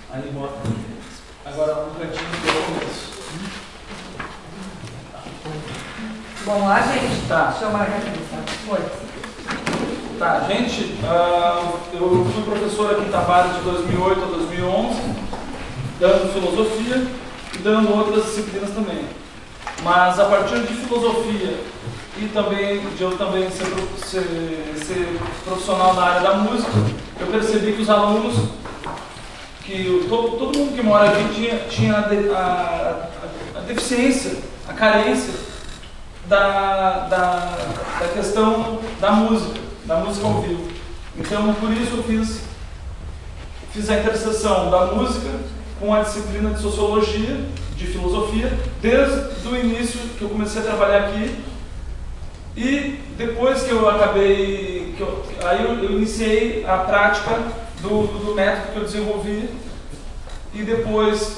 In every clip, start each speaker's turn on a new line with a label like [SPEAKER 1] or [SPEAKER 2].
[SPEAKER 1] Aí bota. Agora um cantinho do começo.
[SPEAKER 2] Vamos lá, gente?
[SPEAKER 1] Tá.
[SPEAKER 2] Deixa eu marcar aqui. Foi.
[SPEAKER 1] Tá, gente, eu fui professor aqui em Tavares de 2008 a 2011, dando filosofia e dando outras disciplinas também. Mas a partir de filosofia e também de eu também ser profissional na área da música, eu percebi que os alunos, que todo mundo que mora aqui tinha a deficiência, a carência da questão da música ao vivo. Então, por isso eu fiz a interseção da música com a disciplina de sociologia, de filosofia, desde o início que eu comecei a trabalhar aqui. E depois que eu acabei, aí eu iniciei a prática do método que eu desenvolvi. E depois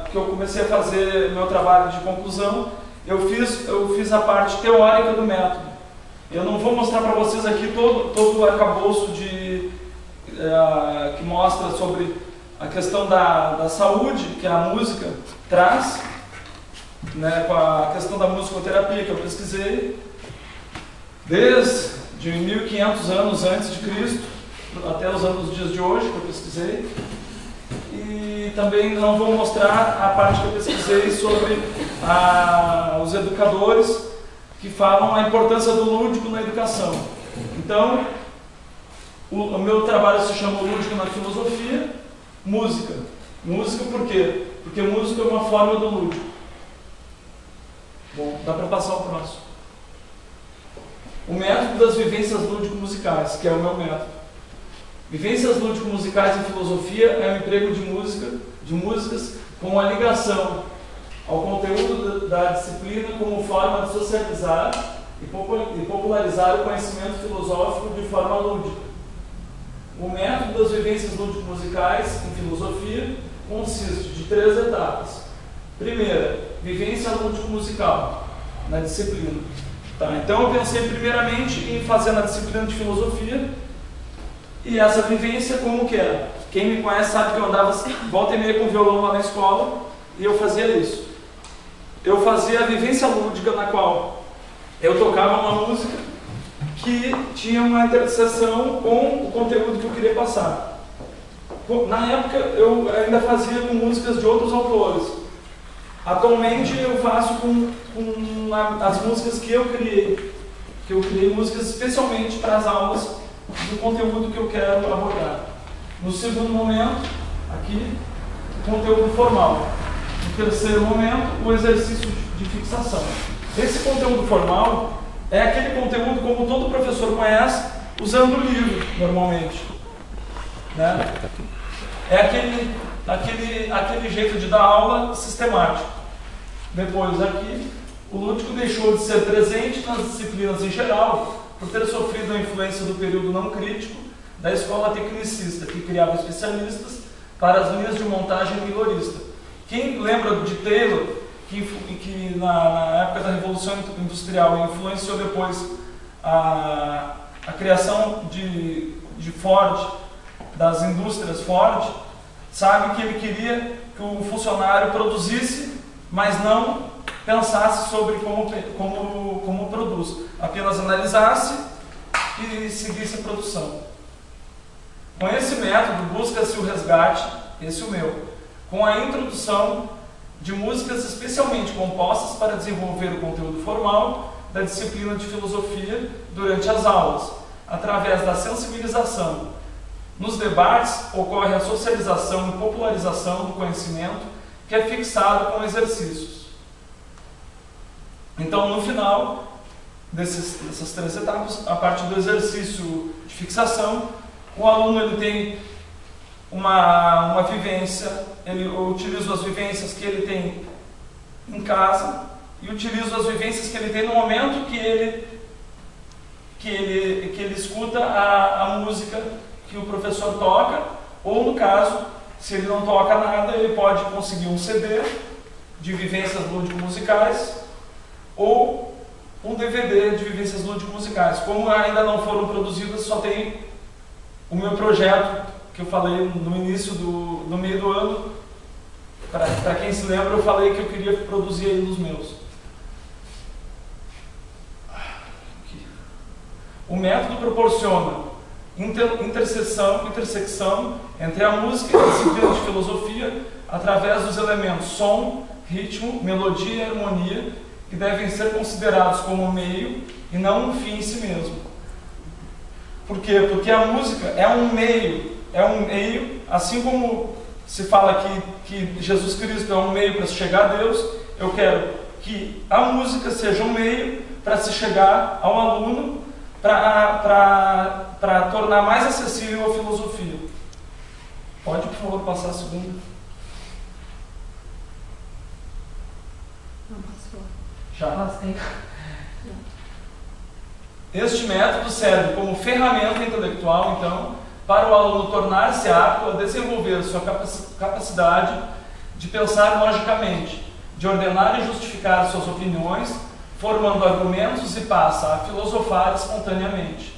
[SPEAKER 1] que eu comecei a fazer meu trabalho de conclusão, eu fiz a parte teórica do método. Eu não vou mostrar para vocês aqui todo o arcabouço que mostra sobre a questão da saúde que a música traz, né, com a questão da musicoterapia que eu pesquisei, desde 1500 anos antes de Cristo até os dias de hoje que eu pesquisei. E também não vou mostrar a parte que eu pesquisei sobre os educadores que falam a importância do lúdico na educação. Então, o meu trabalho se chama Lúdico na Filosofia, Música. Música por quê? Porque música é uma forma do lúdico. Bom, dá para passar o próximo. O método das vivências lúdico-musicais, que é o meu método. Vivências lúdico-musicais em filosofia é o emprego de músicas com a ligação ao conteúdo da disciplina como forma de socializar e popularizar o conhecimento filosófico de forma lúdica. O método das vivências lúdico-musicais em filosofia consiste de 3 etapas. Primeira, vivência lúdico-musical na disciplina. Tá, então eu pensei primeiramente em fazer na disciplina de filosofia. E essa vivência como que era? Quem me conhece sabe que eu andava volta e meia com violão lá na escola e eu fazia isso. Eu fazia a vivência lúdica na qual eu tocava uma música que tinha uma interseção com o conteúdo que eu queria passar. Na época eu ainda fazia com músicas de outros autores. Atualmente eu faço com as músicas que eu criei. Que eu criei músicas especialmente para as aulas do conteúdo que eu quero abordar. No segundo momento, aqui, o conteúdo formal. No terceiro momento, o exercício de fixação. Esse conteúdo formal é aquele conteúdo como todo professor conhece, usando o livro, normalmente. Né? É aquele jeito de dar aula sistemático. Depois aqui, o lúdico deixou de ser presente nas disciplinas em geral, por ter sofrido a influência do período não crítico da escola tecnicista, que criava especialistas para as linhas de montagem rigorista. Quem lembra de Taylor, que na época da Revolução Industrial influenciou depois a criação de Ford, das indústrias Ford, sabe que ele queria que o funcionário produzisse, mas não pensasse sobre como produz, apenas analisasse e seguisse a produção. Com esse método busca-se o resgate, esse é o meu, com a introdução de músicas especialmente compostas para desenvolver o conteúdo formal da disciplina de filosofia durante as aulas, através da sensibilização. Nos debates ocorre a socialização e popularização do conhecimento, que é fixado com exercícios. Então, no final dessas 3 etapas, a parte do exercício de fixação, o aluno ele tem uma vivência, eu utilizo as vivências que ele tem em casa e utilizo as vivências que ele tem no momento que ele escuta a música que o professor toca, ou no caso, se ele não toca nada, ele pode conseguir um CD de vivências lúdico-musicais ou um DVD de vivências lúdico-musicais. Como ainda não foram produzidas, só tem o meu projeto, que eu falei no início no meio do ano. Para quem se lembra, eu falei que eu queria produzir aí nos meus. O método proporciona intersecção entre a música e a disciplina de filosofia através dos elementos som, ritmo, melodia e harmonia, que devem ser considerados como meio e não um fim em si mesmo. Por quê? Porque a música é um meio, assim como se fala que Jesus Cristo é um meio para se chegar a Deus, eu quero que a música seja um meio para se chegar ao aluno, para tornar mais acessível a filosofia. Pode, por favor, passar a segunda?
[SPEAKER 2] Não passou.
[SPEAKER 1] Já.
[SPEAKER 2] Passei.
[SPEAKER 1] Este método serve como ferramenta intelectual, então, para o aluno tornar-se apto a desenvolver sua capacidade de pensar logicamente, de ordenar e justificar suas opiniões, formando argumentos e passa a filosofar espontaneamente.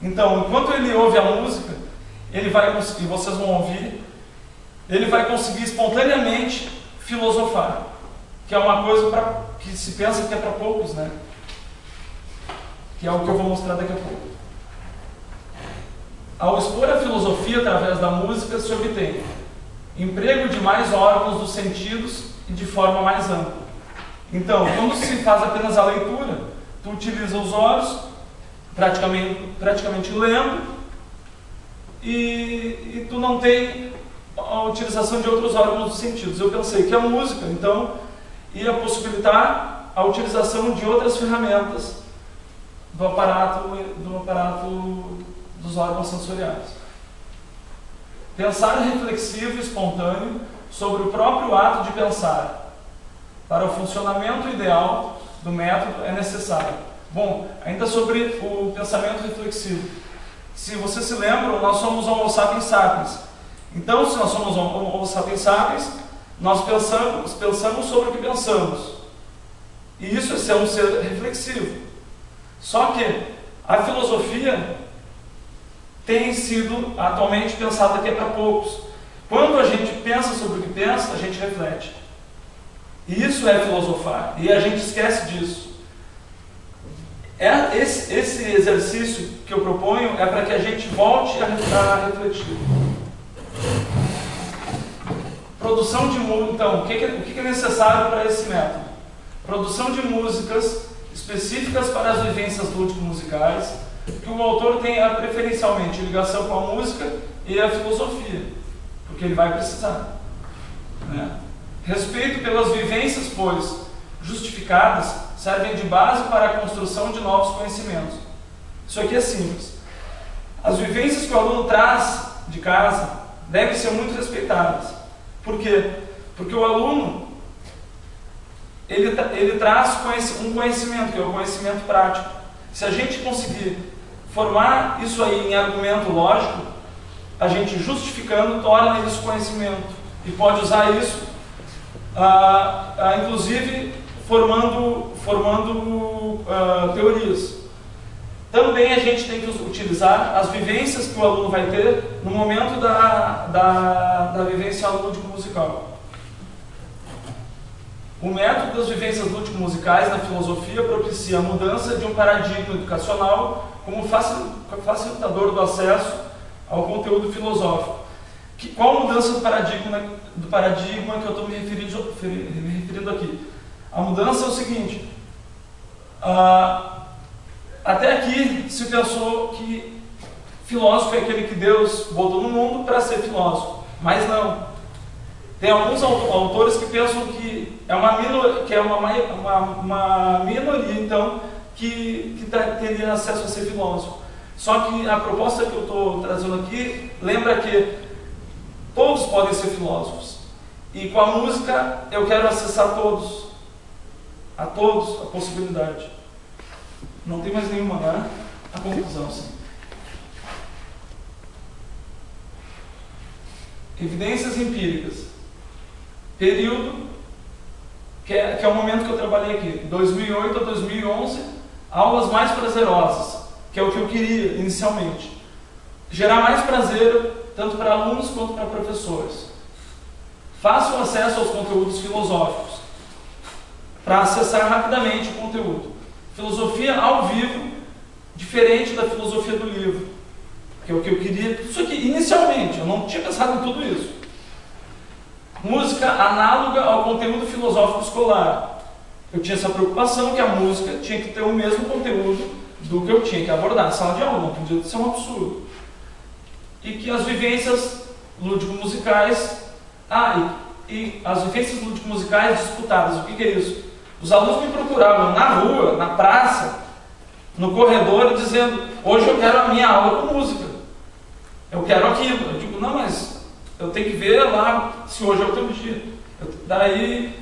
[SPEAKER 1] Então, enquanto ele ouve a música, ele vai conseguir, vocês vão ouvir, ele vai conseguir espontaneamente filosofar, que é uma coisa que se pensa que é para poucos, né? Que é o que eu vou mostrar daqui a pouco. Ao expor a filosofia através da música, se obtém emprego de mais órgãos dos sentidos e de forma mais ampla. Então, quando se faz apenas a leitura, tu utiliza os olhos, praticamente lendo, e tu não tem a utilização de outros órgãos dos sentidos. Eu pensei que a música, então, ia possibilitar a utilização de outras ferramentas do aparato dos órgãos sensoriais. Pensar reflexivo e espontâneo sobre o próprio ato de pensar. Para o funcionamento ideal do método é necessário. Bom, ainda sobre o pensamento reflexivo. Se vocês se lembram, nós somos Homo sapiens sapiens. Então, se nós somos Homo sapiens sapiens, nós pensamos sobre o que pensamos. E isso é ser um ser reflexivo. Só que a filosofia tem sido atualmente pensada que é para poucos. Quando a gente pensa sobre o que pensa, a gente reflete. E isso é filosofar. E a gente esquece disso. Esse exercício que eu proponho é para que a gente volte a refletir. Produção de música. Então, o que é necessário para esse método? Produção de músicas específicas para as vivências lúdico-musicais, que o autor tenha preferencialmente ligação com a música e a filosofia, porque ele vai precisar, né? Respeito pelas vivências, pois, justificadas, servem de base para a construção de novos conhecimentos. Isso aqui é simples. As vivências que o aluno traz de casa devem ser muito respeitadas. Por quê? Porque o aluno ele traz um conhecimento, que é o conhecimento prático. Se a gente conseguir formar isso aí em argumento lógico, a gente justificando torna isso conhecimento e pode usar isso, inclusive formando teorias. Também a gente tem que utilizar as vivências que o aluno vai ter no momento da vivência lúdico-musical. O método das vivências lúdico-musicais na filosofia propicia a mudança de um paradigma educacional como facilitador do acesso ao conteúdo filosófico. Qual a mudança do paradigma que eu estou me referindo aqui? A mudança é o seguinte: até aqui se pensou que filósofo é aquele que Deus botou no mundo para ser filósofo, mas não. Tem alguns autores que pensam que é uma minoria, então, que teria acesso a ser filósofo. Só que a proposta que eu estou trazendo aqui lembra que todos podem ser filósofos. E com a música eu quero acessar a todos a possibilidade. Não tem mais nenhuma, né? A conclusão, sim. Evidências empíricas. Período que é o momento que eu trabalhei aqui, 2008 a 2011, aulas mais prazerosas, que é o que eu queria inicialmente. Gerar mais prazer tanto para alunos quanto para professores. Fácil acesso aos conteúdos filosóficos, para acessar rapidamente o conteúdo. Filosofia ao vivo, diferente da filosofia do livro, que é o que eu queria. Isso aqui, inicialmente, eu não tinha pensado em tudo isso. Música análoga ao conteúdo filosófico escolar. Eu tinha essa preocupação que a música tinha que ter o mesmo conteúdo do que eu tinha que abordar na sala de aula, não podia ser um absurdo. E que as vivências lúdico-musicais... e as vivências lúdico-musicais disputadas. O que é isso? Os alunos me procuravam na rua, na praça, no corredor, dizendo: hoje eu quero a minha aula com música. Eu quero aquilo. Eu digo: não, mas eu tenho que ver lá se hoje é o teu dia. Daí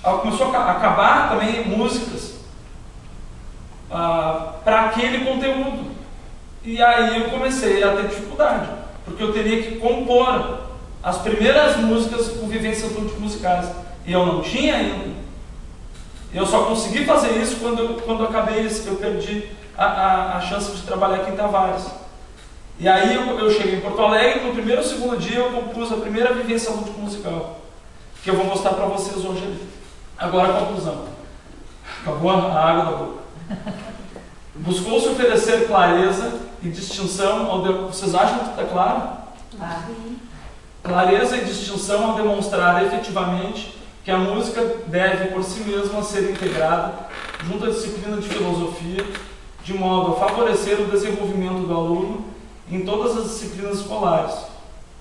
[SPEAKER 1] começou a acabar também músicas para aquele conteúdo. E aí eu comecei a ter dificuldade, porque eu teria que compor as primeiras músicas com vivências lúdico-musicais. E eu não tinha ainda. Eu só consegui fazer isso quando eu acabei, eu perdi a chance de trabalhar aqui em Tavares. E aí eu cheguei em Porto Alegre, no primeiro ou segundo dia eu compus a primeira vivência lúdico-musical, que eu vou mostrar para vocês hoje ali. Agora a conclusão. Acabou a água da boca. Buscou-se oferecer clareza e distinção ao... Vocês acham que está claro? Clareza e distinção ao demonstrar efetivamente que a música deve por si mesma ser integrada junto à disciplina de filosofia, de modo a favorecer o desenvolvimento do aluno em todas as disciplinas escolares.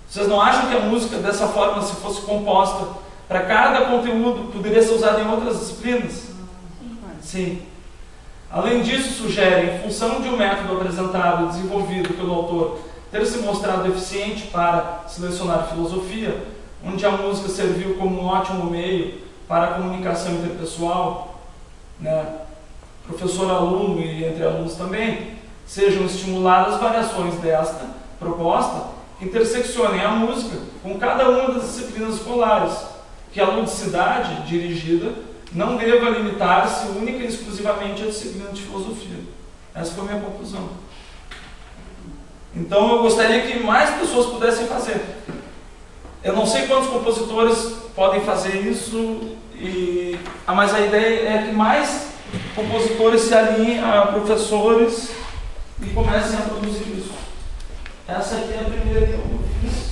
[SPEAKER 1] Vocês não acham que a música, dessa forma, se fosse composta para cada conteúdo, poderia ser usada em outras disciplinas? Sim. Além disso, sugere, em função de um método apresentado e desenvolvido pelo autor ter se mostrado eficiente para selecionar filosofia, onde a música serviu como um ótimo meio para a comunicação interpessoal, né, professor-aluno e entre alunos também, sejam estimuladas variações desta proposta que interseccionem a música com cada uma das disciplinas escolares, que a ludicidade dirigida não deva limitar-se única e exclusivamente à disciplina de filosofia. Essa foi a minha conclusão. Então eu gostaria que mais pessoas pudessem fazer. Eu não sei quantos compositores podem fazer isso, mas a ideia é que mais compositores se alinhem a professores e comecem a produzir isso. Essa aqui é a primeira que eu fiz.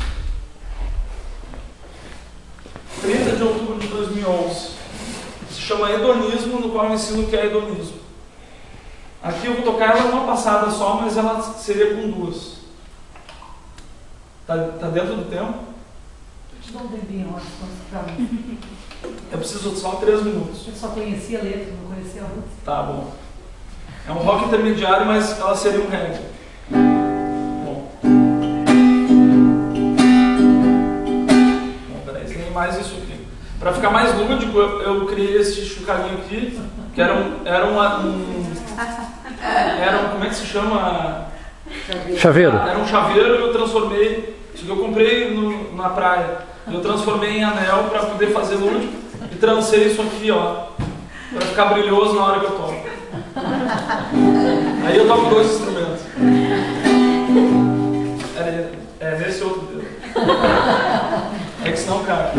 [SPEAKER 1] 30 de outubro de 2011. Se chama Hedonismo, no qual eu ensino o que é hedonismo. Aqui eu vou tocar ela uma passada só, mas ela seria com duas. Tá dentro do tempo?
[SPEAKER 2] Deixa eu dar um tempinho antes, quando
[SPEAKER 1] Eu preciso só 3 minutos.
[SPEAKER 2] eu só conhecia a letra, não conhecia a música.
[SPEAKER 1] Tá bom. É um rock intermediário, mas ela seria um reggae. Bom, peraí, tem mais isso aqui. Para ficar mais lúdico, eu criei esse chocalhinho aqui, que era um como é que se chama?
[SPEAKER 3] Chaveiro.
[SPEAKER 1] Era um chaveiro e eu transformei, eu comprei na praia, eu transformei em anel para poder fazer lúdico e trancei isso aqui, ó, para ficar brilhoso na hora que eu toco. Aí eu toco 2 instrumentos. É nesse outro dedo. É que senão cai.